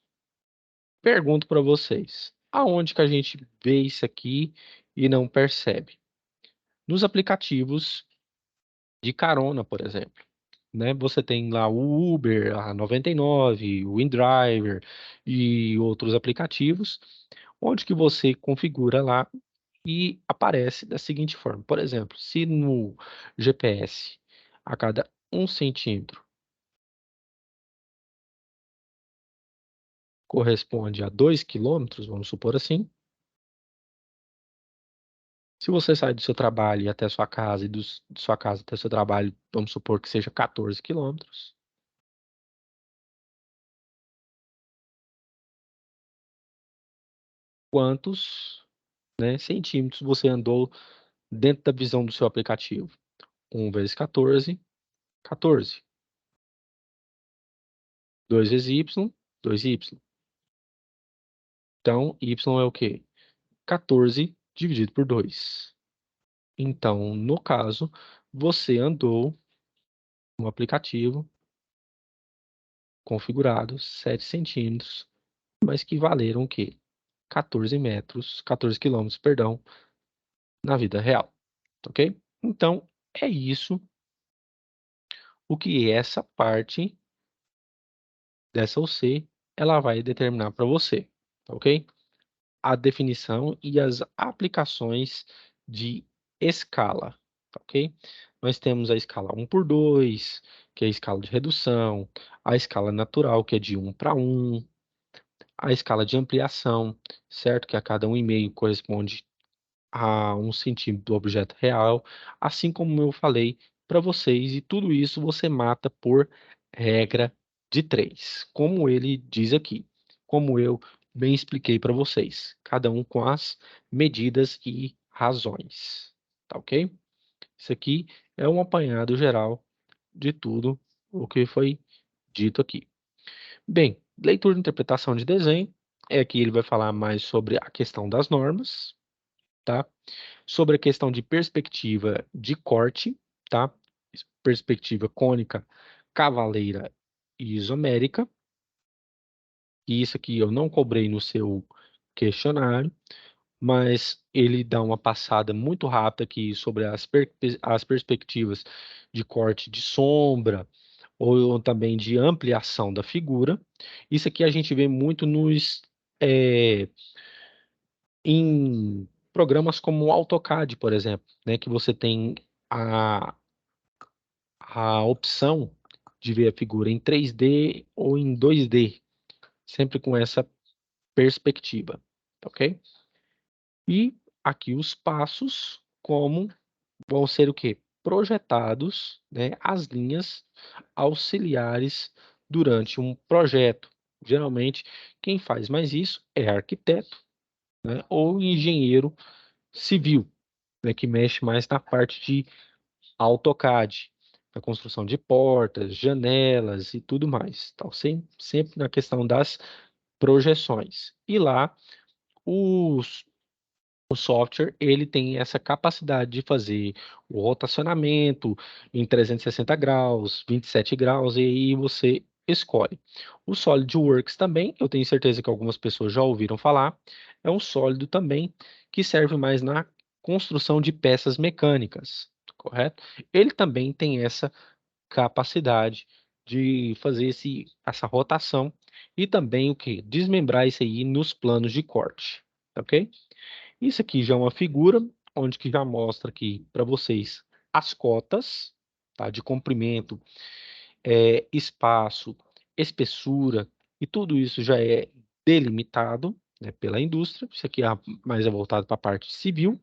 Pergunto para vocês, aonde que a gente vê isso aqui e não percebe? Nos aplicativos de carona, por exemplo, né? Você tem lá o Uber, a 99, o InDriver e outros aplicativos, onde que você configura lá e aparece da seguinte forma. Por exemplo, se no GPS a cada 1 centímetro corresponde a 2 quilômetros, vamos supor assim. Se você sai do seu trabalho e até a sua casa, e de sua casa até o seu trabalho, vamos supor que seja 14 quilômetros. Quantos, né, centímetros você andou dentro da visão do seu aplicativo? 1 vezes 14, 14. 2 vezes y, 2y. Então, y é o quê? 14 dividido por 2. Então, no caso, você andou no aplicativo configurado 7 centímetros, mas que valeram o quê? 14 metros, 14 quilômetros, perdão, na vida real, ok? Então, é isso o que essa parte dessa OC ela vai determinar para você, ok? A definição e as aplicações de escala, ok? Nós temos a escala 1/2, que é a escala de redução, a escala natural, que é de 1/1, a escala de ampliação, certo? Que a cada 1,5 corresponde a 1 centímetro do objeto real, assim como eu falei para vocês, e tudo isso você mata por regra de 3, como ele diz aqui, como eu bem expliquei para vocês, cada um com as medidas e razões, tá ok? Isso aqui é um apanhado geral de tudo o que foi dito aqui. Bem, leitura e interpretação de desenho, é aqui ele vai falar mais sobre a questão das normas, tá? Sobre a questão de perspectiva de corte, tá? Perspectiva cônica, cavaleira e isomérica. E isso aqui eu não cobrei no seu questionário, mas ele dá uma passada muito rápida aqui sobre as perspectivas de corte de sombra ou também de ampliação da figura. Isso aqui a gente vê muito em programas como o AutoCAD, por exemplo, né, que você tem a, a opção de ver a figura em 3D ou em 2D, sempre com essa perspectiva, ok? E aqui os passos, como vão ser o quê? Projetados, né, as linhas auxiliares durante um projeto. Geralmente, quem faz mais isso é arquiteto, né, ou engenheiro civil, né, que mexe mais na parte de AutoCAD, a construção de portas, janelas e tudo mais, tá? Sempre na questão das projeções. E lá, o software, ele tem essa capacidade de fazer o rotacionamento em 360 graus, 27 graus, e aí você escolhe. O SolidWorks também, eu tenho certeza que algumas pessoas já ouviram falar, é um sólido também que serve mais na construção de peças mecânicas, correto? Ele também tem essa capacidade de fazer essa rotação e também o que? Desmembrar isso aí nos planos de corte, ok? Isso aqui já é uma figura onde que já mostra aqui para vocês as cotas, tá, de comprimento, espaço, espessura, e tudo isso já é delimitado, né, pela indústria. Isso aqui mais é voltado para a parte civil.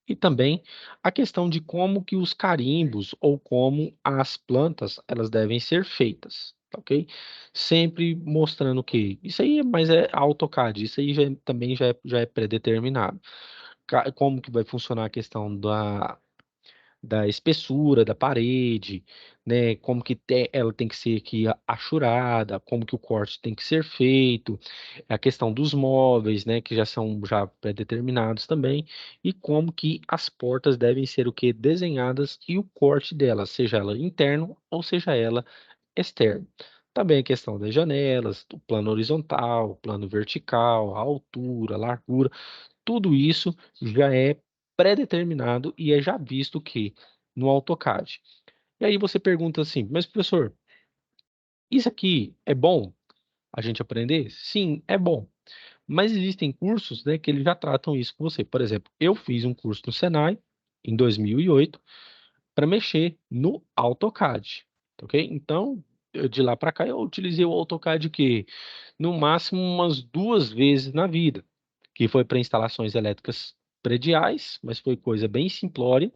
E também a questão de como que os carimbos ou como as plantas elas devem ser feitas, tá, ok? Sempre mostrando que isso aí é AutoCAD, isso aí também já é predeterminado. Como que vai funcionar a questão da espessura da parede, né? Como que ela tem que ser aqui achurada, como que o corte tem que ser feito, a questão dos móveis, né? Que já são já pré-determinados também, e como que as portas devem ser o que desenhadas e o corte delas, seja ela interno ou seja ela externo. Também a questão das janelas, o plano horizontal, o plano vertical, a altura, a largura, tudo isso já é pré-determinado e é já visto que no AutoCAD. E aí você pergunta assim, mas professor, isso aqui é bom a gente aprender? Sim, é bom. Mas existem cursos, né, que eles já tratam isso com você. Por exemplo, eu fiz um curso no Senai em 2008 para mexer no AutoCAD, ok? Então, de lá para cá eu utilizei o AutoCAD que no máximo umas 2 vezes na vida, que foi para instalações elétricas prediais, mas foi coisa bem simplória,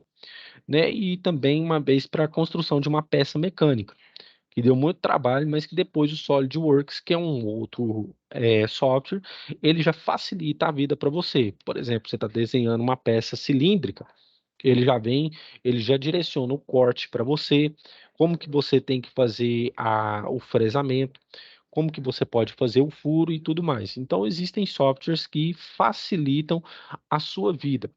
né? E também uma vez para a construção de uma peça mecânica, que deu muito trabalho, mas que depois o SolidWorks, que é um outro software, ele já facilita a vida para você. Por exemplo, você está desenhando uma peça cilíndrica, ele já vem, ele já direciona o corte para você, como que você tem que fazer o fresamento, como que você pode fazer o furo e tudo mais. Então, existem softwares que facilitam a sua vida.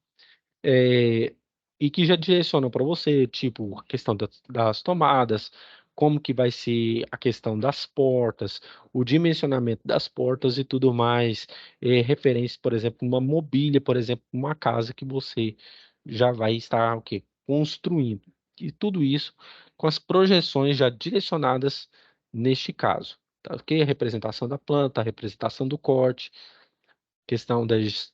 E que já direcionam para você, tipo, a questão das tomadas, como que vai ser a questão das portas, o dimensionamento das portas e tudo mais, referência, por exemplo, uma mobília, por exemplo, uma casa que você já vai estar, o quê? Construindo. E tudo isso com as projeções já direcionadas neste caso, tá? Ok? A representação da planta, a representação do corte, questão das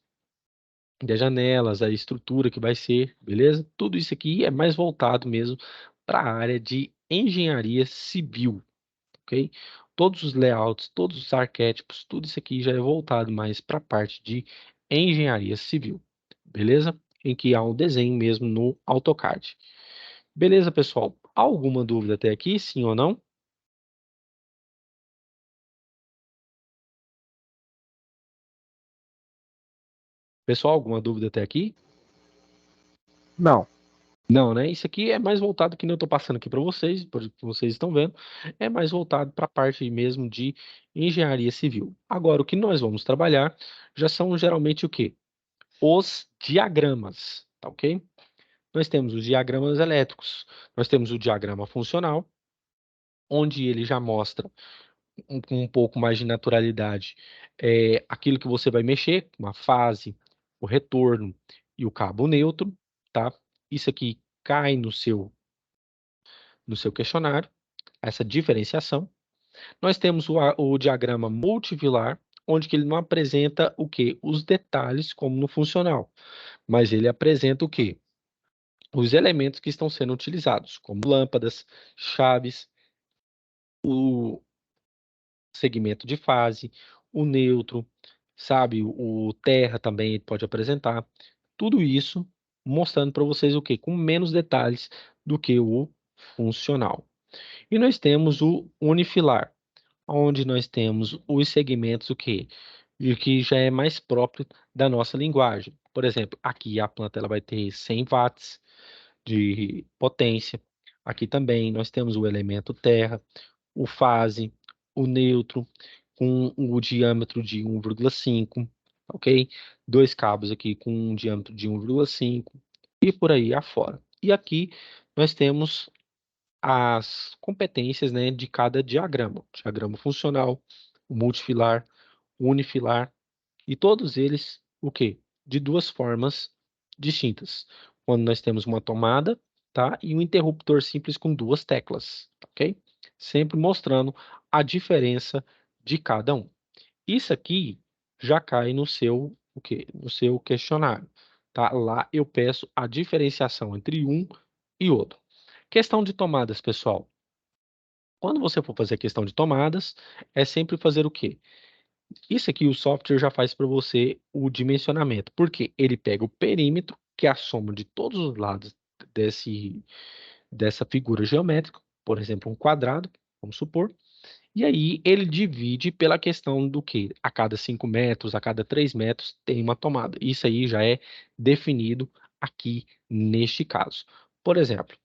janelas, a estrutura que vai ser, beleza? Tudo isso aqui é mais voltado mesmo para a área de engenharia civil, ok? Todos os layouts, todos os arquétipos, tudo isso aqui já é voltado mais para a parte de engenharia civil, beleza? Em que há um desenho mesmo no AutoCAD. Beleza, pessoal? Alguma dúvida até aqui, sim ou não? Pessoal, alguma dúvida até aqui? Não. Não, né? Isso aqui é mais voltado, que nem eu estou passando aqui para vocês, por que vocês estão vendo, é mais voltado para a parte mesmo de engenharia civil. Agora, o que nós vamos trabalhar já são geralmente o quê? Os diagramas, tá ok? Nós temos os diagramas elétricos, nós temos o diagrama funcional, onde ele já mostra com um pouco mais de naturalidade aquilo que você vai mexer, uma fase, o retorno e o cabo neutro, tá? Isso aqui cai no seu questionário, essa diferenciação. Nós temos o diagrama multivilar, onde que ele não apresenta o quê? Os detalhes como no funcional, mas ele apresenta o quê? Os elementos que estão sendo utilizados, como lâmpadas, chaves, o segmento de fase, o neutro, sabe? O terra também ele pode apresentar. Tudo isso mostrando para vocês o quê? Com menos detalhes do que o funcional. E nós temos o unifilar, onde nós temos os segmentos o quê? E que já é mais próprio da nossa linguagem, Por exemplo, aqui a planta ela vai ter 100 watts de potência. Aqui também nós temos o elemento terra, o fase, o neutro, com o diâmetro de 1,5, ok? Dois cabos aqui com um diâmetro de 1,5 e por aí afora. E aqui nós temos as competências, né, de cada diagrama. Diagrama funcional, o multifilar, o unifilar, e todos eles, o quê? De duas formas distintas. Quando nós temos uma tomada, tá? E um interruptor simples com duas teclas, ok? Sempre mostrando a diferença de cada um. Isso aqui já cai no seu, o quê? No seu questionário, tá? Lá eu peço a diferenciação entre um e outro. Questão de tomadas, pessoal. Quando você for fazer a questão de tomadas, é sempre fazer o quê? Isso aqui o software já faz para você o dimensionamento, porque ele pega o perímetro, que é a soma de todos os lados dessa figura geométrica, por exemplo, um quadrado, vamos supor, e aí ele divide pela questão do que a cada 5 metros, a cada 3 metros tem uma tomada. Isso aí já é definido aqui neste caso. Por exemplo,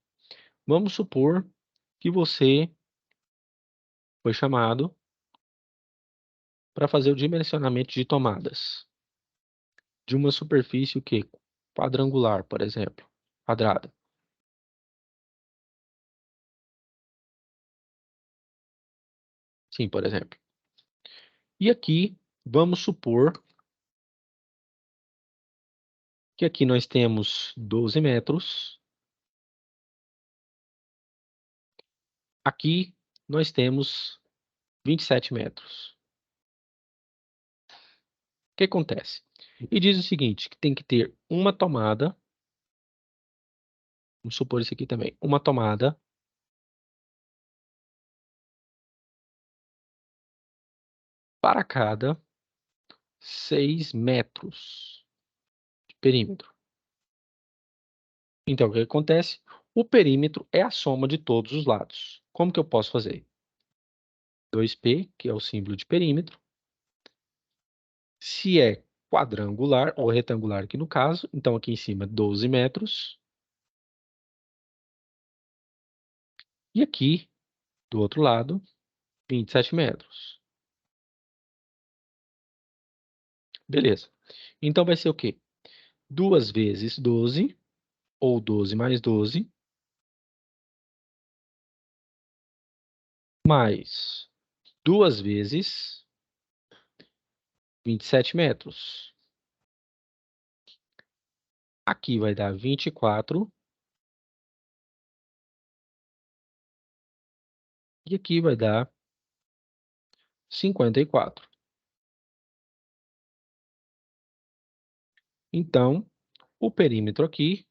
vamos supor que você foi chamado para fazer o dimensionamento de tomadas de uma superfície o quê? Quadrangular, por exemplo, quadrada. Sim, por exemplo. E aqui, vamos supor que aqui nós temos 12 metros. Aqui nós temos 27 metros. O que acontece? E diz o seguinte, que tem que ter uma tomada, vamos supor isso aqui também, uma tomada para cada 6 metros de perímetro. Então, o que acontece? O perímetro é a soma de todos os lados. Como que eu posso fazer? 2P, que é o símbolo de perímetro. Se é quadrangular ou retangular aqui no caso, então aqui em cima 12 metros. E aqui, do outro lado, 27 metros. Beleza. Então vai ser o quê? 2 vezes 12, ou 12 mais 12, mais 2 vezes 27 metros. Aqui vai dar 24. E aqui vai dar 54. Então, o perímetro aqui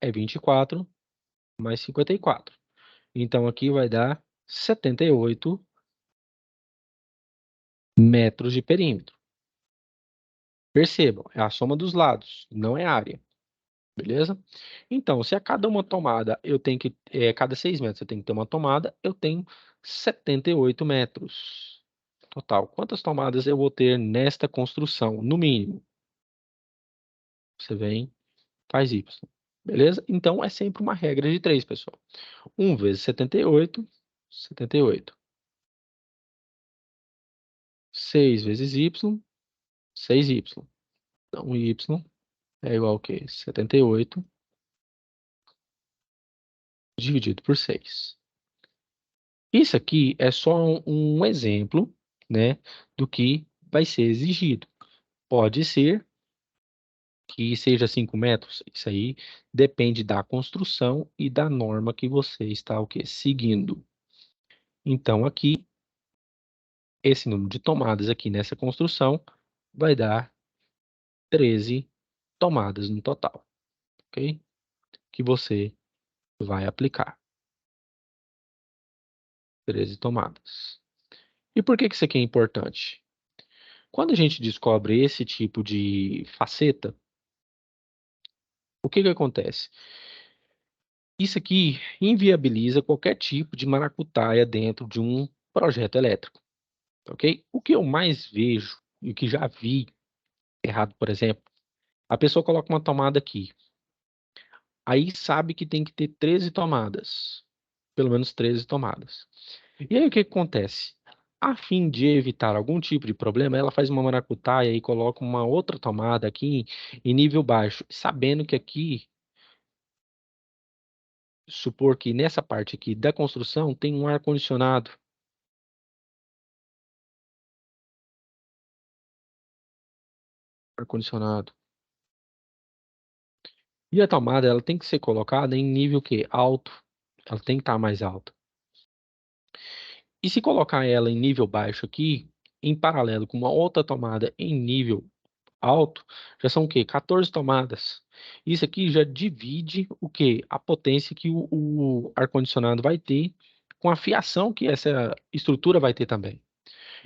é 24 mais 54. Então, aqui vai dar 78 metros de perímetro. Percebam, é a soma dos lados, não é área. Beleza? Então, se a cada uma tomada eu tenho que, cada 6 metros eu tenho que ter uma tomada, eu tenho 78 metros. Total. Quantas tomadas eu vou ter nesta construção? No mínimo. Você vem, faz Y. Beleza? Então, é sempre uma regra de 3, pessoal. 1 vezes 78, 78. 6 vezes Y, 6Y. Então, Y é igual a quê? 78 dividido por 6. Isso aqui é só um exemplo, né, do que vai ser exigido. Pode ser que seja 5 metros. Isso aí depende da construção e da norma que você está o quê? Seguindo. Então, aqui, esse número de tomadas aqui nessa construção vai dar 13 tomadas no total, ok? Que você vai aplicar. 13 tomadas. E por que isso aqui é importante? Quando a gente descobre esse tipo de faceta, o que acontece? Isso aqui inviabiliza qualquer tipo de maracutaia dentro de um projeto elétrico, ok? O que eu mais vejo e o que já vi errado, por exemplo, a pessoa coloca uma tomada aqui, aí sabe que tem que ter 13 tomadas, pelo menos 13 tomadas. E aí o que que acontece? A fim de evitar algum tipo de problema, ela faz uma maracutaia e coloca uma outra tomada aqui em nível baixo, sabendo que aqui, supor que nessa parte aqui da construção tem um ar-condicionado. Ar-condicionado. E a tomada, ela tem que ser colocada em nível que alto. Ela tem que estar mais alta. E se colocar ela em nível baixo aqui, em paralelo com uma outra tomada em nível alto, já são o quê? 14 tomadas. Isso aqui já divide o quê? A potência que o ar-condicionado vai ter com a fiação que essa estrutura vai ter também.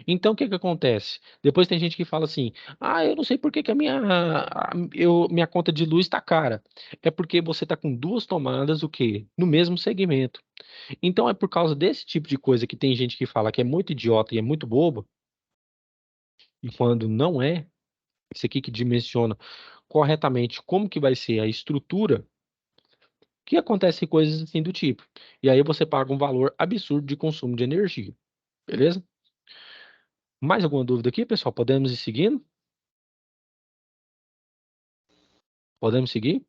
Então, o que que acontece? Depois tem gente que fala assim: ah, eu não sei por que que minha conta de luz está cara. É porque você está com duas tomadas, o quê? No mesmo segmento. Então, é por causa desse tipo de coisa que tem gente que fala que é muito idiota e é muito boba, e quando não é, isso aqui que dimensiona corretamente como que vai ser a estrutura, que acontece coisas assim do tipo. E aí você paga um valor absurdo de consumo de energia. Beleza? Mais alguma dúvida aqui, pessoal? Podemos ir seguindo? Podemos seguir?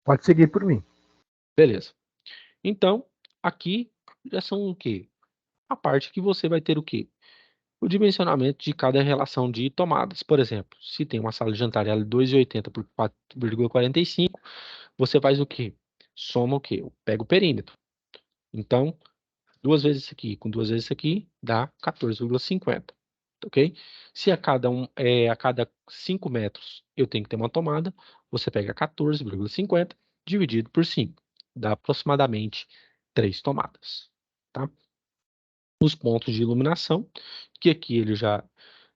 Pode seguir por mim. Beleza. Então, aqui já são o quê? A parte que você vai ter o quê? O dimensionamento de cada relação de tomadas. Por exemplo, se tem uma sala de jantar ela é 2,80 por 4,45, você faz o quê? Soma o quê? Pega o perímetro. Então, duas vezes isso aqui com duas vezes isso aqui dá 14,50. Ok? Se a cada 5 metros eu tenho que ter uma tomada, você pega 14,50 dividido por 5. Dá aproximadamente 3 tomadas. Tá? Os pontos de iluminação, que aqui ele já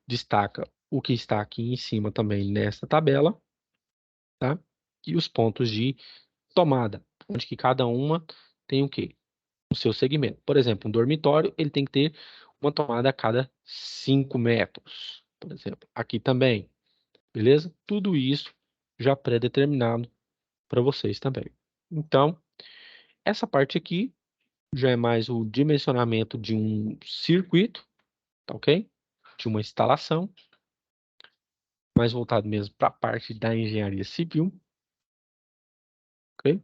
destaca o que está aqui em cima também nesta tabela. Tá? E os pontos de tomada, onde que cada uma tem o quê? O seu segmento. Por exemplo, um dormitório, ele tem que ter uma tomada a cada 5 metros, por exemplo. Aqui também, beleza? Tudo isso já pré-determinado para vocês também. Então, essa parte aqui já é mais o dimensionamento de um circuito, tá ok? De uma instalação, mais voltado mesmo para a parte da engenharia civil, ok?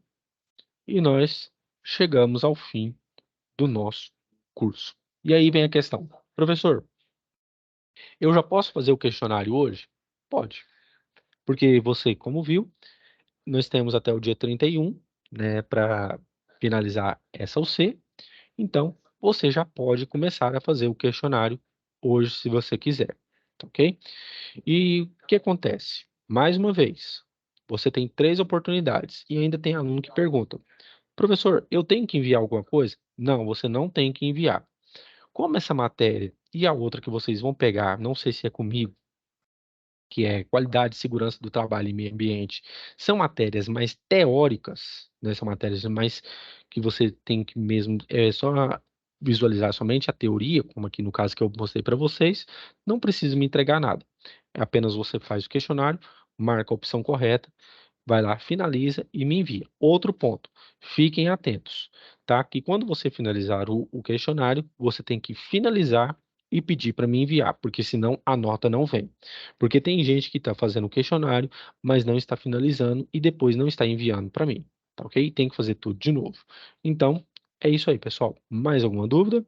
E nós chegamos ao fim do nosso curso. E aí vem a questão, professor, eu já posso fazer o questionário hoje? Pode, porque você, como viu, nós temos até o dia 31, né, para finalizar essa UC. Então, você já pode começar a fazer o questionário hoje, se você quiser, tá ok? E o que acontece? Mais uma vez, você tem 3 oportunidades e ainda tem aluno que pergunta, professor, eu tenho que enviar alguma coisa? Não, você não tem que enviar. Como essa matéria e a outra que vocês vão pegar, não sei se é comigo, que é qualidade e segurança do trabalho e meio ambiente, são matérias mais teóricas, né? São matérias mais que você tem que mesmo só visualizar somente a teoria, como aqui no caso que eu mostrei para vocês, não precisa me entregar nada. É apenas você faz o questionário, marca a opção correta, vai lá, finaliza e me envia. Outro ponto, fiquem atentos, tá? Que quando você finalizar o questionário, você tem que finalizar e pedir para me enviar, porque senão a nota não vem. Porque tem gente que está fazendo o questionário, mas não está finalizando e depois não está enviando para mim, tá ok? Tem que fazer tudo de novo. Então, é isso aí, pessoal. Mais alguma dúvida?